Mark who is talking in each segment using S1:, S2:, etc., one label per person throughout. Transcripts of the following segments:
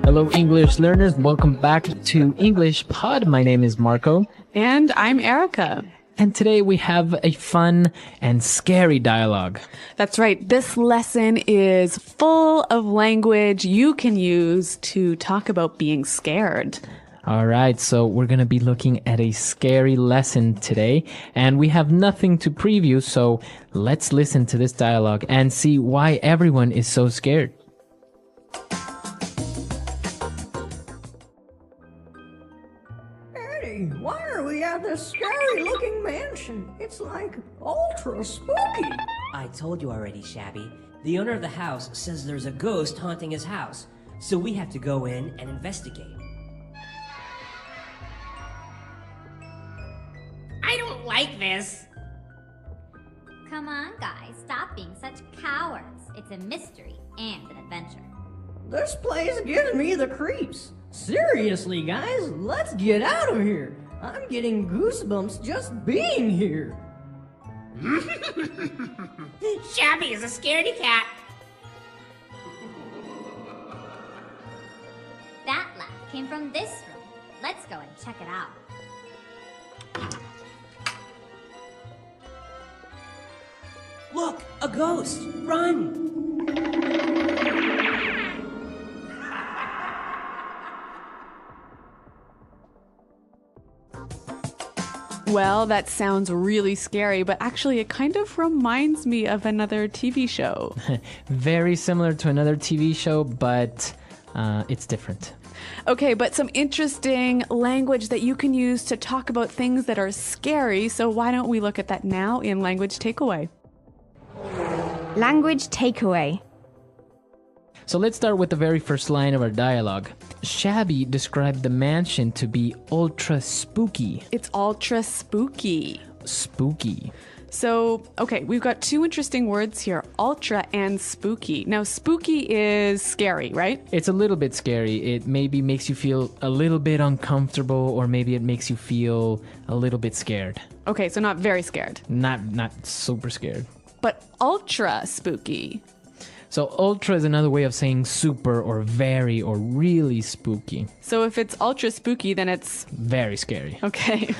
S1: Hello, English learners. Welcome back to English Pod. My name is Marco.
S2: And I'm Erica.
S1: And today we have a fun and scary dialogue.
S2: That's right. This lesson is full of language you can use to talk about being scared.
S1: All right, so we're going to be looking at a scary lesson today, and we have nothing to preview, so let's listen to this dialogue and see why everyone is so scared.
S3: Eddie, why are we at this scary-looking mansion? It's like ultra spooky.
S4: I told you already, Shabby. The owner of the house says there's a ghost haunting his house, so we have to go in and investigate.
S5: I don't like this.
S6: Come on, guys, stop being such cowards. It's a mystery and an adventure.
S3: This place gives me the creeps. Seriously, guys, let's get out of here. I'm getting goosebumps just being here.
S5: Shabby is a scaredy cat.
S6: That laugh came from this room. Let's go and check it out.
S4: Look, a ghost! Run!
S2: Well, that sounds really scary, but actually it kind of reminds me of another TV show.
S1: Very similar to another TV show, but it's different.
S2: Okay, but some interesting language that you can use to talk about things that are scary. So why don't we look at that now in Language Takeaway?
S7: Language takeaway.
S1: So let's start with the very first line of our dialogue. Shabby described the mansion to be ultra spooky.
S2: It's ultra spooky.
S1: Spooky.
S2: So, okay, we've got two interesting words here, ultra and spooky. Now, spooky is scary, right?
S1: It's a little bit scary. It maybe makes you feel a little bit uncomfortable, or maybe it makes you feel a little bit scared.
S2: Okay, so not very scared.
S1: Not super scared.
S2: But ultra spooky.
S1: So ultra is another way of saying super or very or really spooky.
S2: So if it's ultra spooky, then it's
S1: very scary.
S2: Okay.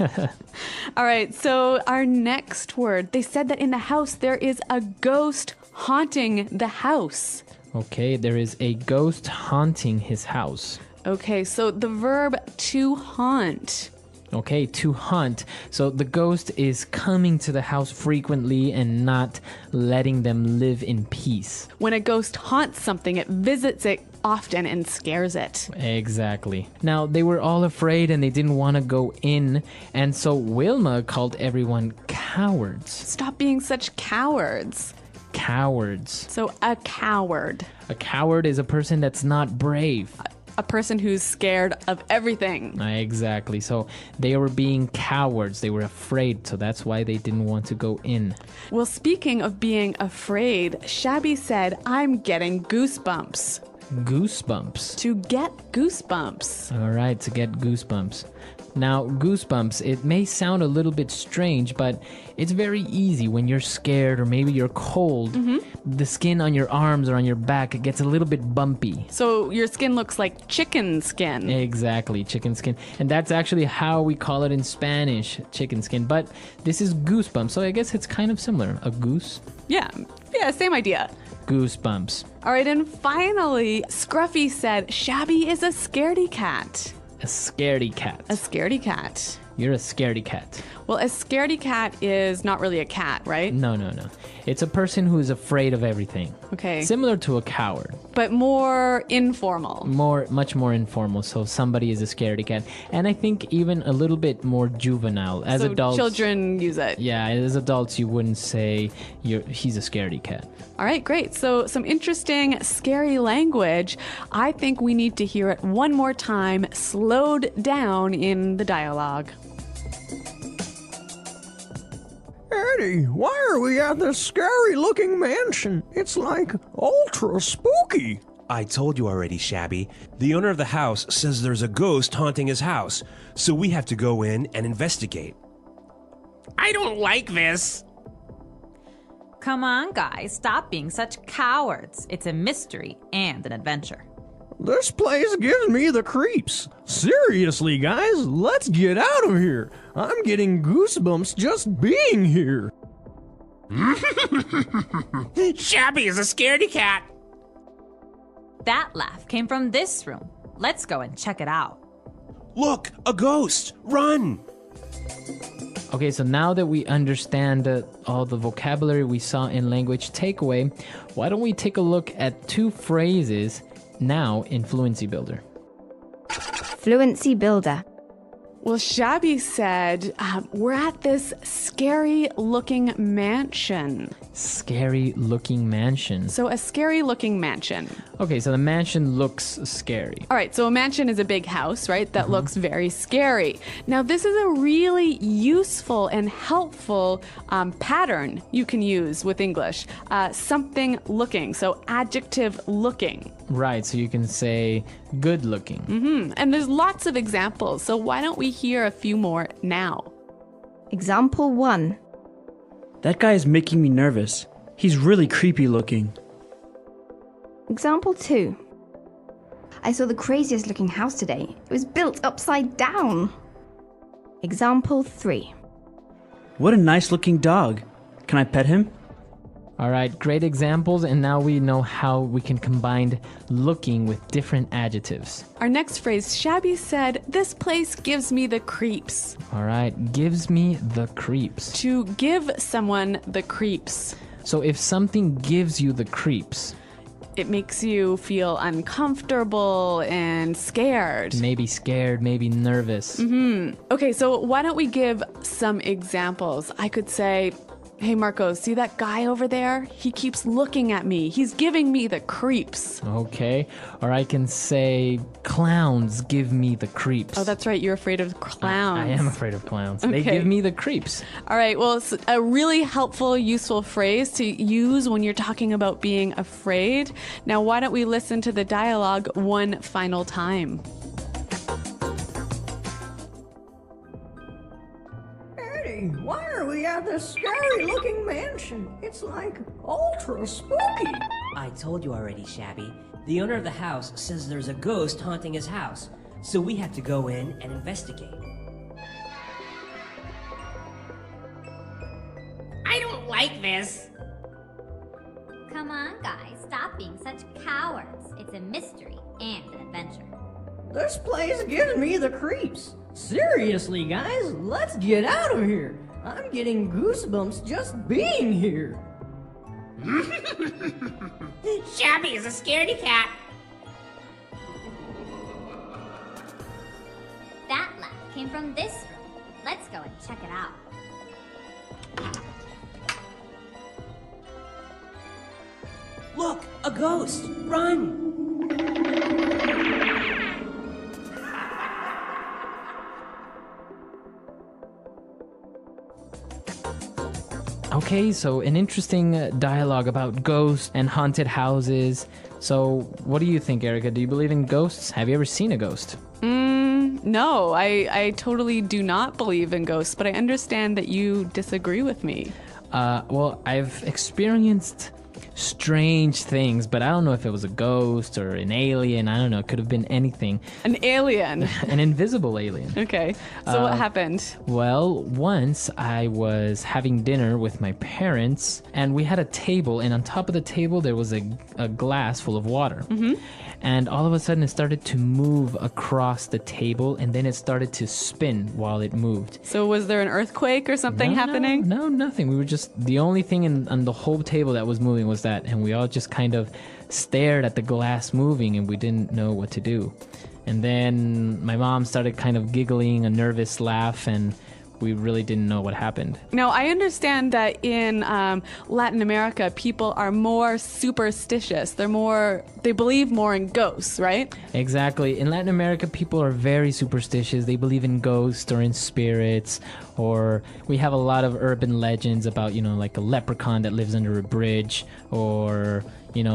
S2: All right. So our next word, they said that in the house there is a ghost haunting the house.
S1: Okay, there is a ghost haunting his house.
S2: Okay, so the verb to haunt.
S1: Okay, to hunt. So the ghost is coming to the house frequently and not letting them live in peace.
S2: When a ghost haunts something, it visits it often and scares it.
S1: Exactly. Now, they were all afraid and they didn't want to go in, and so Wilma called everyone cowards.
S2: Stop being such cowards.
S1: Cowards.
S2: So a coward.
S1: A coward is a person that's not brave.
S2: A person who's scared of everything.
S1: Exactly. So they were being cowards. They were afraid. So that's why they didn't want to go in.
S2: Well, speaking of being afraid, Shabby said, I'm getting goosebumps.
S1: Goosebumps.
S2: To get goosebumps.
S1: All right, to get goosebumps. Now, goosebumps, it may sound a little bit strange, but it's very easy when you're scared or maybe you're cold. The skin on your arms or on your back, it gets a little bit bumpy.
S2: So your skin looks like chicken skin.
S1: Exactly, chicken skin. And that's actually how we call it in Spanish, chicken skin. But this is goosebumps, so I guess it's kind of similar. A goose?
S2: Yeah, same idea.
S1: Goosebumps.
S2: All right, and finally, Scruffy said, Shabby is a scaredy cat.
S1: A scaredy cat.
S2: A scaredy cat.
S1: You're a scaredy cat.
S2: Well, a scaredy cat is not really a cat, right?
S1: No. It's a person who is afraid of everything.
S2: Okay.
S1: Similar to a coward.
S2: But more informal.
S1: Much more informal. So somebody is a scaredy cat. And I think even a little bit more juvenile. As
S2: so
S1: adults,
S2: children use it.
S1: Yeah, as adults, you wouldn't say he's a scaredy cat.
S2: All right, great. So some interesting, scary language. I think we need to hear it one more time, slowed down in the dialogue.
S3: Eddie, why are we at this scary-looking mansion? It's like ultra spooky.
S8: I told you already, Shabby. The owner of the house says there's a ghost haunting his house, so we have to go in and investigate.
S5: I don't like this.
S9: Come on, guys, stop being such cowards. It's a mystery and an adventure.
S3: This place gives me the creeps. Seriously, guys, let's get out of here. I'm getting goosebumps just being here.
S5: Shabby is a scaredy cat.
S7: That laugh came from this room. Let's go and check it out.
S8: Look, a ghost! Run!
S1: Okay, so now that we understand all the vocabulary we saw in language takeaway, why don't we take a look at 2 phrases now in Fluency Builder?
S9: Fluency Builder.
S2: Well, Shabby said, we're at this scary-looking mansion.
S1: Scary-looking mansion.
S2: So a scary-looking mansion.
S1: Okay, so the mansion looks scary.
S2: All right, so a mansion is a big house, right? That looks very scary. Now, this is a really useful and helpful pattern you can use with English. Something looking, so adjective looking.
S1: Right, so you can say good looking.
S2: And there's lots of examples, so why don't we hear a few more now?
S9: Example 1.
S10: That guy is making me nervous. He's really creepy looking.
S9: Example 2. I saw the craziest looking house today. It was built upside down. Example 3.
S10: What a nice looking dog. Can I pet him?
S1: All right, great examples, and now we know how we can combine looking with different adjectives.
S2: Our next phrase, Shabby said, this place gives me the creeps.
S1: All right, gives me the creeps.
S2: To give someone the creeps.
S1: So if something gives you the creeps,
S2: it makes you feel uncomfortable and scared.
S1: Maybe scared, maybe nervous.
S2: Okay, so why don't we give some examples? I could say, hey, Marco, see that guy over there? He keeps looking at me. He's giving me the creeps.
S1: Okay. Or I can say, clowns give me the creeps.
S2: Oh, that's right. You're afraid of clowns.
S1: I am afraid of clowns.
S2: Okay.
S1: They give me the creeps.
S2: All right. Well, it's a really helpful, useful phrase to use when you're talking about being afraid. Now, why don't we listen to the dialogue one final time?
S3: Eddie, why are we at this scary-looking mansion? It's like ultra spooky.
S4: I told you already, Shabby. The owner of the house says there's a ghost haunting his house, so we have to go in and investigate.
S5: I don't like this.
S6: Come on, guys, stop being such cowards. It's a mystery and an adventure.
S3: This place gives me the creeps. Seriously, guys, let's get out of here. I'm getting goosebumps just being here.
S5: Shabby is a scaredy cat.
S6: That laugh came from this room. Let's go and check it out.
S4: Look, a ghost! Run!
S1: Okay, so an interesting dialogue about ghosts and haunted houses. So what do you think, Erica? Do you believe in ghosts? Have you ever seen a ghost?
S2: No, I totally do not believe in ghosts, but I understand that you disagree with me.
S1: Well, I've experienced strange things, but I don't know if it was a ghost or an alien. I don't know. It could have been anything.
S2: An alien.
S1: An invisible alien.
S2: Okay. So what happened?
S1: Well, once I was having dinner with my parents, and we had a table, and on top of the table there was a glass full of water. And all of a sudden it started to move across the table, and then it started to spin while it moved.
S2: So was there an earthquake or something happening?
S1: No, nothing. We were just, the only thing on the whole table that was moving was that, and we all just kind of stared at the glass moving, and we didn't know what to do. And then my mom started kind of giggling, a nervous laugh, and we really didn't know what happened.
S2: Now, I understand that in Latin America, people are more superstitious. They believe more in ghosts, right?
S1: Exactly. In Latin America, people are very superstitious. They believe in ghosts or in spirits, or we have a lot of urban legends about, like a leprechaun that lives under a bridge, or,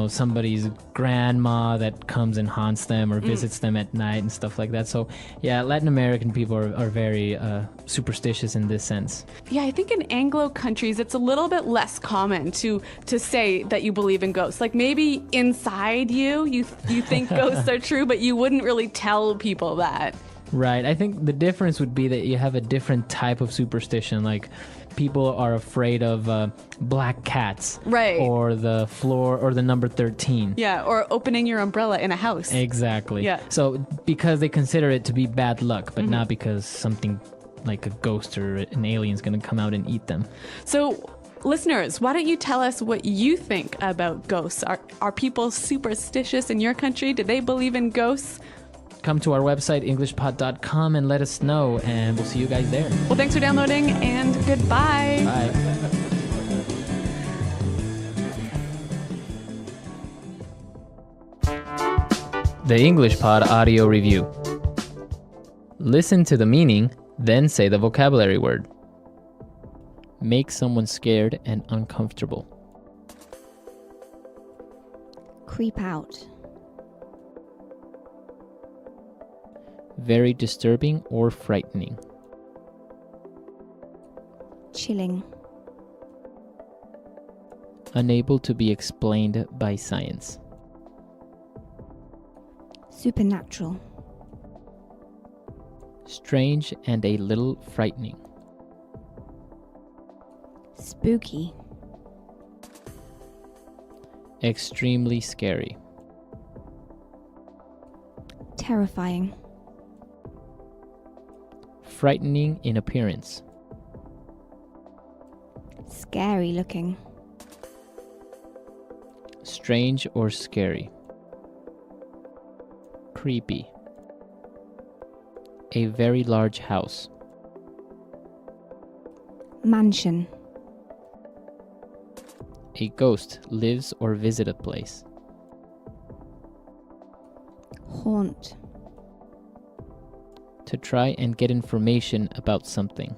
S1: somebody's grandma that comes and haunts them or visits them at night and stuff like that. So yeah, Latin American people are very superstitious in this sense.
S2: Yeah, I think in Anglo countries it's a little bit less common to say that you believe in ghosts. Like maybe inside you think ghosts are true, but you wouldn't really tell people that.
S1: Right. I think the difference would be that you have a different type of superstition. Like people are afraid of black cats.
S2: Right.
S1: Or the floor or the number 13.
S2: Yeah, or opening your umbrella in a house.
S1: Exactly.
S2: Yeah.
S1: So because they consider it to be bad luck, but not because something like a ghost or an alien is going to come out and eat them.
S2: So listeners, why don't you tell us what you think about ghosts? Are people superstitious in your country? Do they believe in ghosts?
S1: Come to our website, englishpod.com, and let us know, and we'll see you guys there.
S2: Well, thanks for downloading, and goodbye.
S1: Bye. The English Pod Audio Review. Listen to the meaning, then say the vocabulary word. Make someone scared and uncomfortable.
S9: Creep out.
S1: Very disturbing or frightening.
S9: Chilling.
S1: Unable to be explained by science.
S9: Supernatural.
S1: Strange and a little frightening.
S9: Spooky.
S1: Extremely scary.
S9: Terrifying.
S1: Frightening in appearance.
S9: Scary looking.
S1: Strange or scary. Creepy. A very large house.
S9: Mansion.
S1: A ghost lives or visits a place.
S9: Haunt.
S1: To try and get information about something.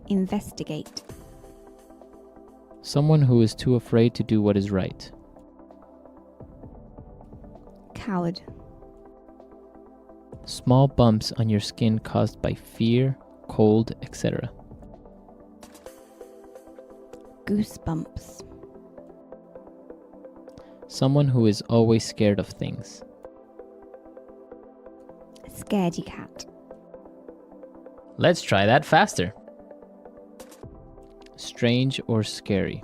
S9: Investigate.
S1: Someone who is too afraid to do what is right.
S9: Coward.
S1: Small bumps on your skin caused by fear, cold, etc.
S9: Goosebumps.
S1: Someone who is always scared of things.
S9: Scaredy cat.
S1: Let's try that faster. Strange or scary.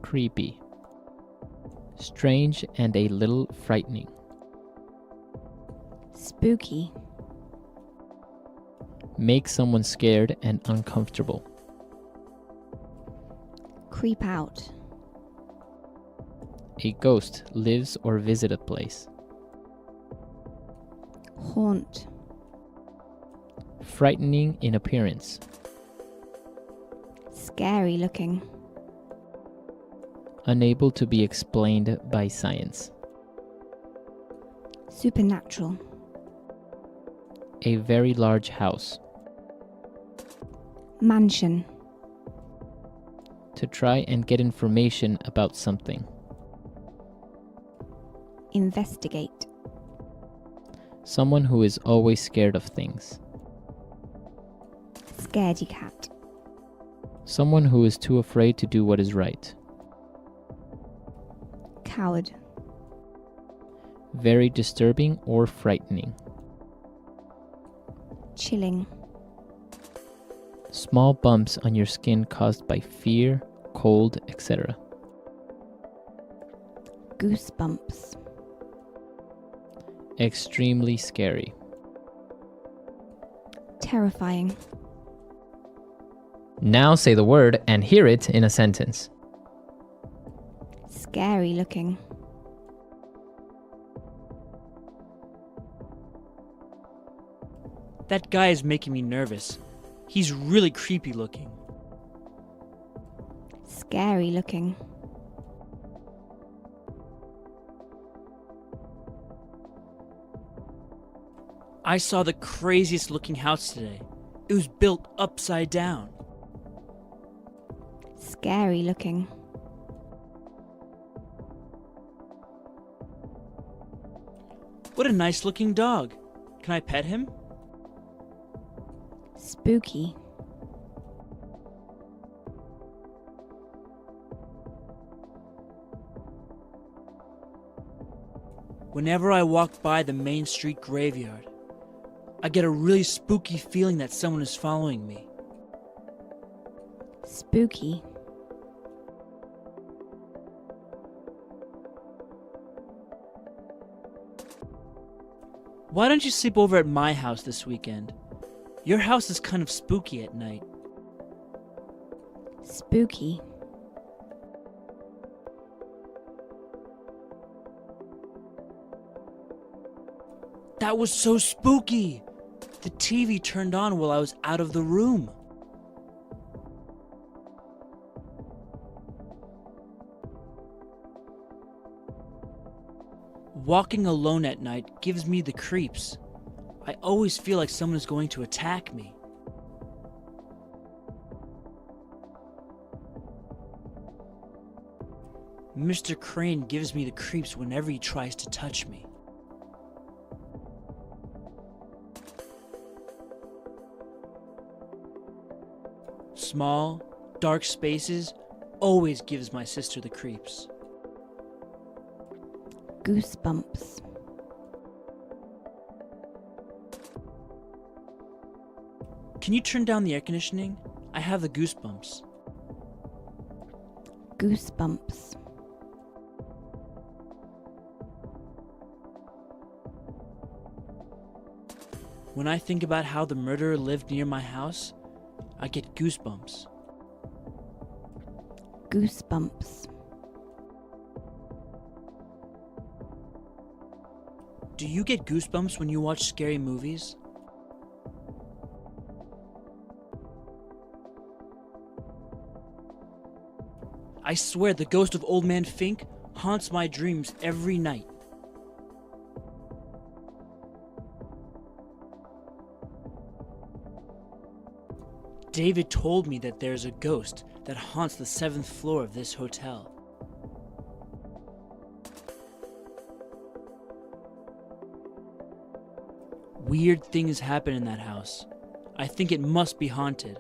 S1: Creepy. Strange and a little frightening.
S9: Spooky.
S1: Make someone scared and uncomfortable.
S9: Creep out.
S1: A ghost lives or visits a place.
S9: Haunt.
S1: Frightening in appearance.
S9: Scary looking.
S1: Unable to be explained by science.
S9: Supernatural.
S1: A very large house.
S9: Mansion.
S1: To try and get information about something.
S9: Investigate.
S1: Someone who is always scared of things.
S9: Scaredy cat.
S1: Someone who is too afraid to do what is right.
S9: Coward.
S1: Very disturbing or frightening.
S9: Chilling.
S1: Small bumps on your skin caused by fear, cold, etc.
S9: Goosebumps.
S1: Extremely scary.
S9: Terrifying.
S1: Now say the word and hear it in a sentence.
S9: Scary looking.
S10: That guy is making me nervous. He's really creepy looking.
S9: Scary looking.
S10: I saw the craziest looking house today. It was built upside down.
S9: scary looking.
S10: What a nice looking dog. Can I pet him?
S9: Spooky.
S10: Whenever I walk by the Main Street graveyard, I get a really spooky feeling that someone is following me.
S9: Spooky.
S10: Why don't you sleep over at my house this weekend? Your house is kind of spooky at night.
S9: Spooky.
S10: That was so spooky! The TV turned on while I was out of the room. Walking alone at night gives me the creeps. I always feel like someone is going to attack me. Mr. Crane gives me the creeps whenever he tries to touch me. Small, dark spaces always gives my sister the creeps.
S9: Goosebumps.
S10: Can you turn down the air conditioning? I have the goosebumps.
S9: Goosebumps.
S10: When I think about how the murderer lived near my house, I get goosebumps.
S9: Goosebumps.
S10: Do you get goosebumps when you watch scary movies? I swear the ghost of Old Man Fink haunts my dreams every night. David told me that there's a ghost that haunts the 7th floor of this hotel. Weird things happen in that house. I think it must be haunted.